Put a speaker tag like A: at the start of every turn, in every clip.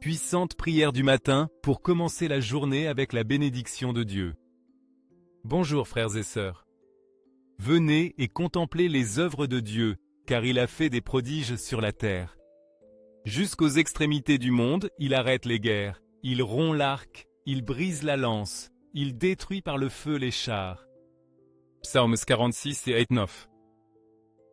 A: Puissante prière du matin pour commencer la journée avec la bénédiction de Dieu. Bonjour frères et sœurs. Venez et contemplez les œuvres de Dieu, car il a fait des prodiges sur la terre. Jusqu'aux extrémités du monde, il arrête les guerres, il rompt l'arc, il brise la lance, il détruit par le feu les chars. Psaumes 46 et 9.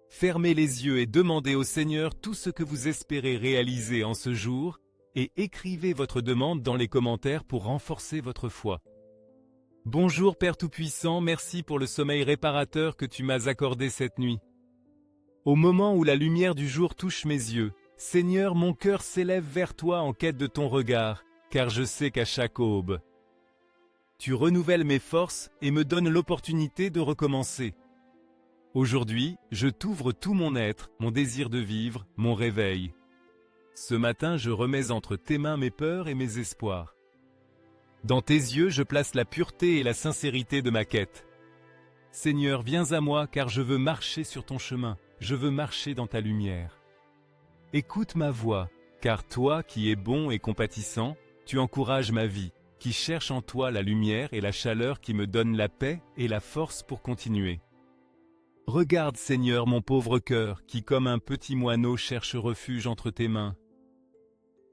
A: Fermez les yeux et demandez au Seigneur tout ce que vous espérez réaliser en ce jour, et écrivez votre demande dans les commentaires pour renforcer votre foi. Bonjour Père Tout-Puissant, merci pour le sommeil réparateur que tu m'as accordé cette nuit. Au moment où la lumière du jour touche mes yeux, Seigneur, mon cœur s'élève vers toi en quête de ton regard, car je sais qu'à chaque aube, tu renouvelles mes forces et me donnes l'opportunité de recommencer. Aujourd'hui, je t'ouvre tout mon être, mon désir de vivre, mon réveil. Ce matin, je remets entre tes mains mes peurs et mes espoirs. Dans tes yeux, je place la pureté et la sincérité de ma quête. Seigneur, viens à moi, car je veux marcher sur ton chemin, je veux marcher dans ta lumière. Écoute ma voix, car toi qui es bon et compatissant, tu encourages ma vie, qui cherche en toi la lumière et la chaleur qui me donnent la paix et la force pour continuer. Regarde, Seigneur, mon pauvre cœur, qui comme un petit moineau cherche refuge entre tes mains.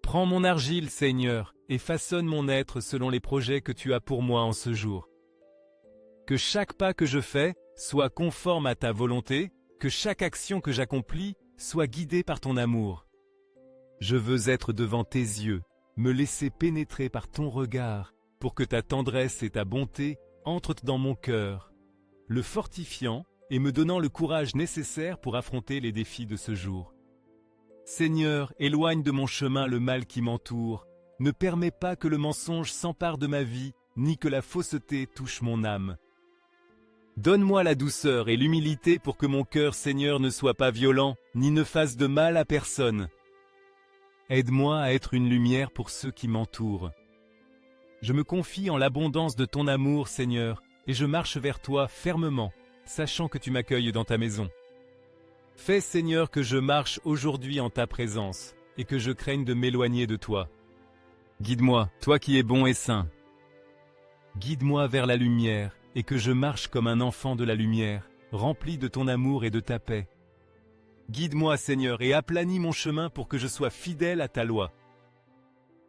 A: Prends mon argile, Seigneur, et façonne mon être selon les projets que tu as pour moi en ce jour. Que chaque pas que je fais soit conforme à ta volonté, que chaque action que j'accomplis soit guidée par ton amour. Je veux être devant tes yeux, me laisser pénétrer par ton regard, pour que ta tendresse et ta bonté entrent dans mon cœur, le fortifiant et me donnant le courage nécessaire pour affronter les défis de ce jour. Seigneur, éloigne de mon chemin le mal qui m'entoure, ne permets pas que le mensonge s'empare de ma vie, ni que la fausseté touche mon âme. Donne-moi la douceur et l'humilité pour que mon cœur, Seigneur, ne soit pas violent, ni ne fasse de mal à personne. Aide-moi à être une lumière pour ceux qui m'entourent. Je me confie en l'abondance de ton amour, Seigneur, et je marche vers toi fermement, sachant que tu m'accueilles dans ta maison. Fais, Seigneur, que je marche aujourd'hui en ta présence, et que je craigne de m'éloigner de toi. Guide-moi, toi qui es bon et saint. Guide-moi vers la lumière, et que je marche comme un enfant de la lumière, rempli de ton amour et de ta paix. Guide-moi, Seigneur, et aplanis mon chemin pour que je sois fidèle à ta loi.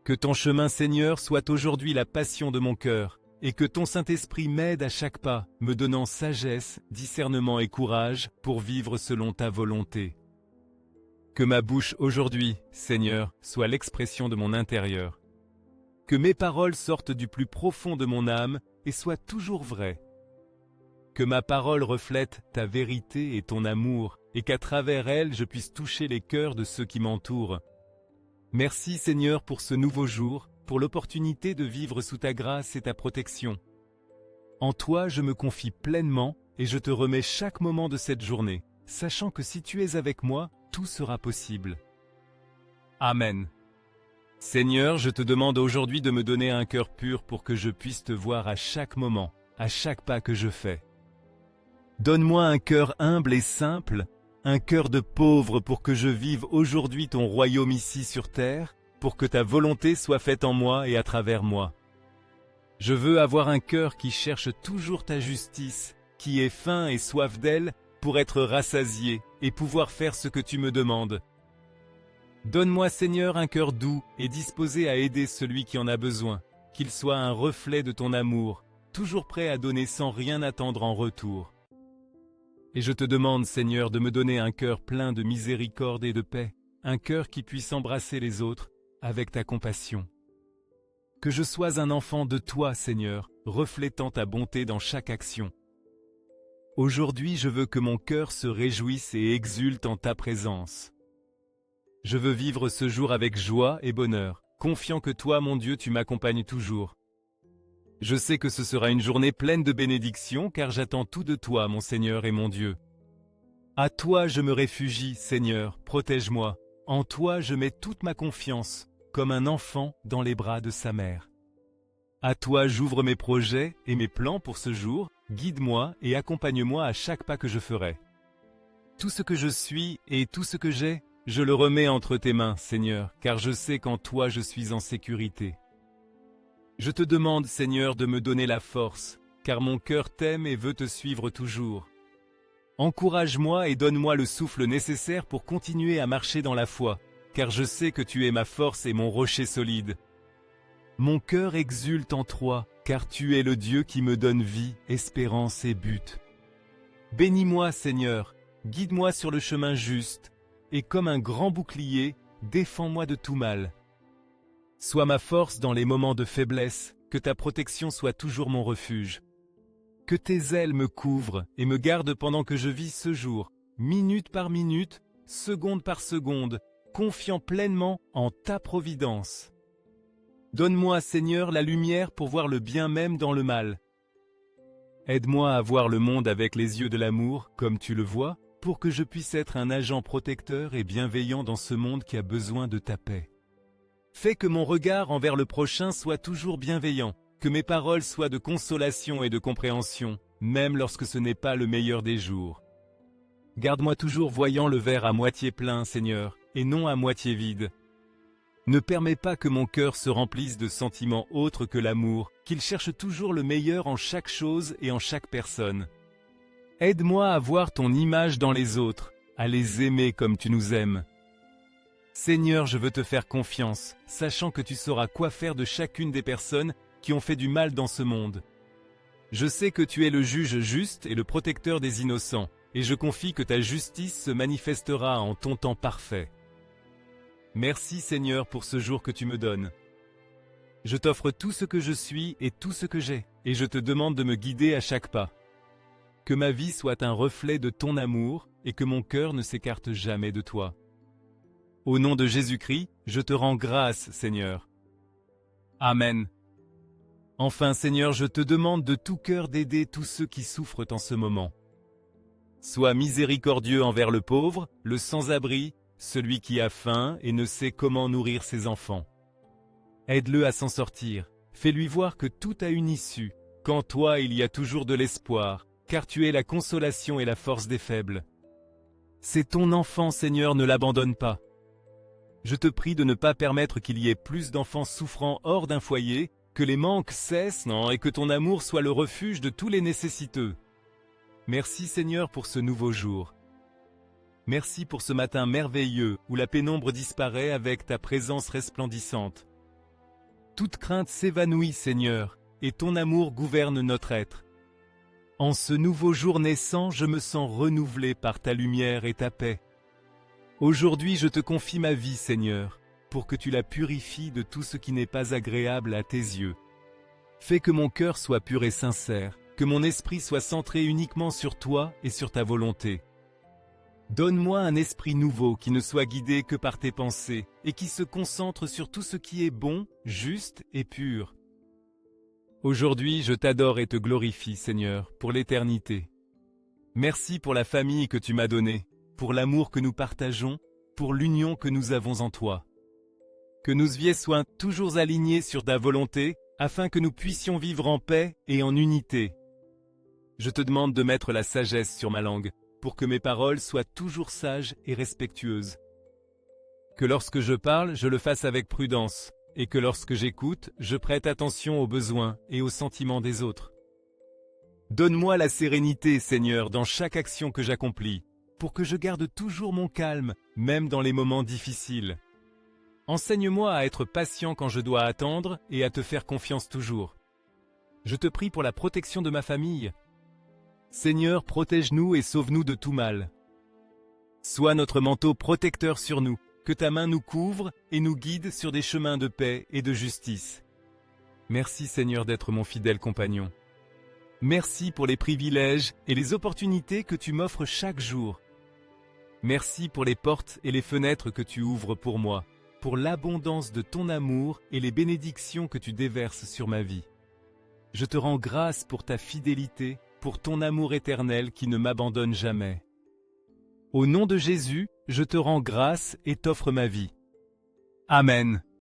A: Que ton chemin, Seigneur, soit aujourd'hui la passion de mon cœur, et que ton Saint-Esprit m'aide à chaque pas, me donnant sagesse, discernement et courage pour vivre selon ta volonté. Que ma bouche aujourd'hui, Seigneur, soit l'expression de mon intérieur. Que mes paroles sortent du plus profond de mon âme et soient toujours vraies. Que ma parole reflète ta vérité et ton amour, et qu'à travers elle je puisse toucher les cœurs de ceux qui m'entourent. Merci Seigneur pour ce nouveau jour, pour l'opportunité de vivre sous ta grâce et ta protection. En toi je me confie pleinement et je te remets chaque moment de cette journée, sachant que si tu es avec moi, tout sera possible. Amen. Seigneur, je te demande aujourd'hui de me donner un cœur pur pour que je puisse te voir à chaque moment, à chaque pas que je fais. Donne-moi un cœur humble et simple, un cœur de pauvre pour que je vive aujourd'hui ton royaume ici sur terre, pour que ta volonté soit faite en moi et à travers moi. Je veux avoir un cœur qui cherche toujours ta justice, qui ait faim et soif d'elle pour être rassasié et pouvoir faire ce que tu me demandes. Donne-moi, Seigneur, un cœur doux et disposé à aider celui qui en a besoin, qu'il soit un reflet de ton amour, toujours prêt à donner sans rien attendre en retour. Et je te demande, Seigneur, de me donner un cœur plein de miséricorde et de paix, un cœur qui puisse embrasser les autres avec ta compassion. Que je sois un enfant de toi, Seigneur, reflétant ta bonté dans chaque action. Aujourd'hui, je veux que mon cœur se réjouisse et exulte en ta présence. Je veux vivre ce jour avec joie et bonheur, confiant que toi, mon Dieu, tu m'accompagnes toujours. Je sais que ce sera une journée pleine de bénédictions, car j'attends tout de toi, mon Seigneur et mon Dieu. À toi je me réfugie, Seigneur, protège-moi. En toi je mets toute ma confiance, comme un enfant dans les bras de sa mère. À toi j'ouvre mes projets et mes plans pour ce jour, guide-moi et accompagne-moi à chaque pas que je ferai. Tout ce que je suis et tout ce que j'ai, je le remets entre tes mains, Seigneur, car je sais qu'en toi je suis en sécurité. Je te demande, Seigneur, de me donner la force, car mon cœur t'aime et veut te suivre toujours. Encourage-moi et donne-moi le souffle nécessaire pour continuer à marcher dans la foi, car je sais que tu es ma force et mon rocher solide. Mon cœur exulte en toi, car tu es le Dieu qui me donne vie, espérance et but. Bénis-moi, Seigneur, guide-moi sur le chemin juste, et comme un grand bouclier, défends-moi de tout mal. Sois ma force dans les moments de faiblesse, que ta protection soit toujours mon refuge. Que tes ailes me couvrent et me gardent pendant que je vis ce jour, minute par minute, seconde par seconde, confiant pleinement en ta providence. Donne-moi, Seigneur, la lumière pour voir le bien même dans le mal. Aide-moi à voir le monde avec les yeux de l'amour, comme tu le vois, pour que je puisse être un agent protecteur et bienveillant dans ce monde qui a besoin de ta paix. Fais que mon regard envers le prochain soit toujours bienveillant, que mes paroles soient de consolation et de compréhension, même lorsque ce n'est pas le meilleur des jours. Garde-moi toujours voyant le verre à moitié plein, Seigneur, et non à moitié vide. Ne permets pas que mon cœur se remplisse de sentiments autres que l'amour, qu'il cherche toujours le meilleur en chaque chose et en chaque personne. Aide-moi à voir ton image dans les autres, à les aimer comme tu nous aimes. Seigneur, je veux te faire confiance, sachant que tu sauras quoi faire de chacune des personnes qui ont fait du mal dans ce monde. Je sais que tu es le juge juste et le protecteur des innocents, et je confie que ta justice se manifestera en ton temps parfait. Merci Seigneur pour ce jour que tu me donnes. Je t'offre tout ce que je suis et tout ce que j'ai, et je te demande de me guider à chaque pas. Que ma vie soit un reflet de ton amour et que mon cœur ne s'écarte jamais de toi. Au nom de Jésus-Christ, je te rends grâce, Seigneur. Amen. Enfin, Seigneur, je te demande de tout cœur d'aider tous ceux qui souffrent en ce moment. Sois miséricordieux envers le pauvre, le sans-abri, celui qui a faim et ne sait comment nourrir ses enfants. Aide-le à s'en sortir, fais-lui voir que tout a une issue, qu'en toi il y a toujours de l'espoir, car tu es la consolation et la force des faibles. C'est ton enfant, Seigneur, ne l'abandonne pas. Je te prie de ne pas permettre qu'il y ait plus d'enfants souffrant hors d'un foyer, que les manques cessent, et que ton amour soit le refuge de tous les nécessiteux. Merci Seigneur pour ce nouveau jour. Merci pour ce matin merveilleux où la pénombre disparaît avec ta présence resplendissante. Toute crainte s'évanouit, Seigneur, et ton amour gouverne notre être. En ce nouveau jour naissant, je me sens renouvelé par ta lumière et ta paix. Aujourd'hui, je te confie ma vie, Seigneur, pour que tu la purifies de tout ce qui n'est pas agréable à tes yeux. Fais que mon cœur soit pur et sincère, que mon esprit soit centré uniquement sur toi et sur ta volonté. Donne-moi un esprit nouveau qui ne soit guidé que par tes pensées et qui se concentre sur tout ce qui est bon, juste et pur. Aujourd'hui, je t'adore et te glorifie, Seigneur, pour l'éternité. Merci pour la famille que tu m'as donnée, pour l'amour que nous partageons, pour l'union que nous avons en toi. Que nos vies soient toujours alignées sur ta volonté, afin que nous puissions vivre en paix et en unité. Je te demande de mettre la sagesse sur ma langue, pour que mes paroles soient toujours sages et respectueuses. Que lorsque je parle, je le fasse avec prudence, et que lorsque j'écoute, je prête attention aux besoins et aux sentiments des autres. Donne-moi la sérénité, Seigneur, dans chaque action que j'accomplis, pour que je garde toujours mon calme, même dans les moments difficiles. Enseigne-moi à être patient quand je dois attendre et à te faire confiance toujours. Je te prie pour la protection de ma famille. Seigneur, protège-nous et sauve-nous de tout mal. Sois notre manteau protecteur sur nous, que ta main nous couvre et nous guide sur des chemins de paix et de justice. Merci Seigneur d'être mon fidèle compagnon. Merci pour les privilèges et les opportunités que tu m'offres chaque jour. Merci pour les portes et les fenêtres que tu ouvres pour moi, pour l'abondance de ton amour et les bénédictions que tu déverses sur ma vie. Je te rends grâce pour ta fidélité, pour ton amour éternel qui ne m'abandonne jamais. Au nom de Jésus, je te rends grâce et t'offre ma vie. Amen.